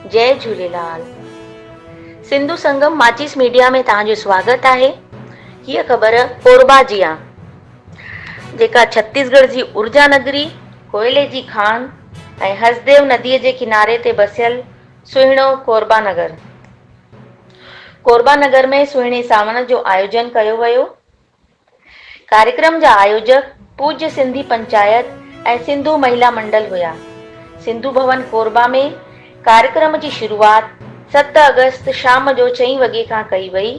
जय झूलेलाल। सिंधु संगम माचिस मीडिया में तव्हांजो स्वागत आहे। हीअ ख़बर कोरबा जी आहे, जेका छत्तीसगढ़ जी ऊर्जा नगरी, कोयले जी खान ऐं हसदेव नदीअ जे किनारे ते बसियल सुहिणो कोरबा नगर। कोरबा नगर में सुहिणे सावण जो आयोजन कयो वियो। कार्यक्रम जा आयोजक पूज्य सिंधी पंचायत ऐं सिंधु महिला मंडल हुया। सिंधु भवन कोरबा में कार्यक्रम जी शुरूआति 7 अगस्त शाम जो 6 वॻे खां कई वई,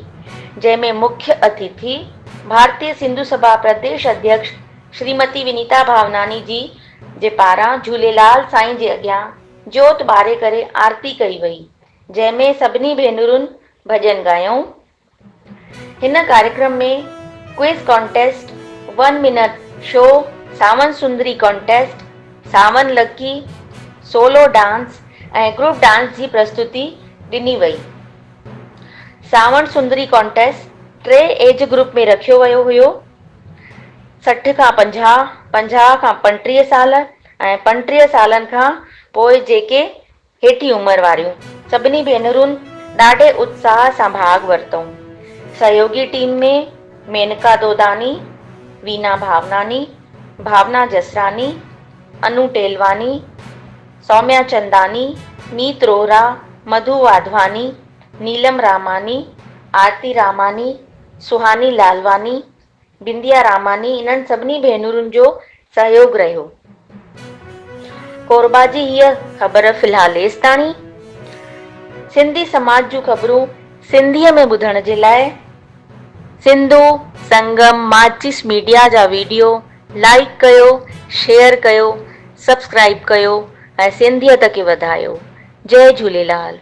जंहिंमें मुख्य अतिथि भारतीय सिंधु सभा प्रदेश अध्यक्ष श्रीमती विनीता भावनानी जी जे पारां झूलेलाल साईं जे अॻियां जोत ॿारे करे आरती कई वई, जंहिंमें सभिनी भेनरुनि भॼन ॻायूं। हिन कार्यक्रम में क्विज कॉन्टेस्ट, 1 मिनट शो, सावन सुंदरी कॉन्टेस्ट, सावन लकी, सोलो डांस ऐं ग्रुप डांस जी प्रस्तुति ॾिनी वई। सावन सुंदरी कॉन्टेस्ट 3 एज ग्रुप में रखियो वियो हुयो, 60 खां 50, 50 खां 35 साल ऐं 35 सालनि खां पोइ जेके हेठी उमिरि वारियूं। सभिनी भेनरुनि ॾाढे उत्साह सां भाग वरितऊं। सहयोगी टीम में मेनका दोदानी, वीना भावनानी, भावना जसरानी, अनु टेलवानी, सौम्या चंदानी, मीत रोहरा, मधु वाधवानी, नीलम रामानी, आरती रामानी, सुहानी लालवानी, बिंदिया रामानी, इन्हनि सभिनी भेनरुनि जो सहयोग रहियो। कोरबा जी हीअ ख़बर फ़िलहाल एसिताणी। सिंधी समाज जूं ख़बरूं सिंधीअ में ॿुधण जे लाइ सिंधु संगम माचिस मीडिया जा वीडियो लाइक कयो, शेयर कयो, सब्सक्राइब कयो ऐं सिंधियत खे वधायो। जय झूलेलाल।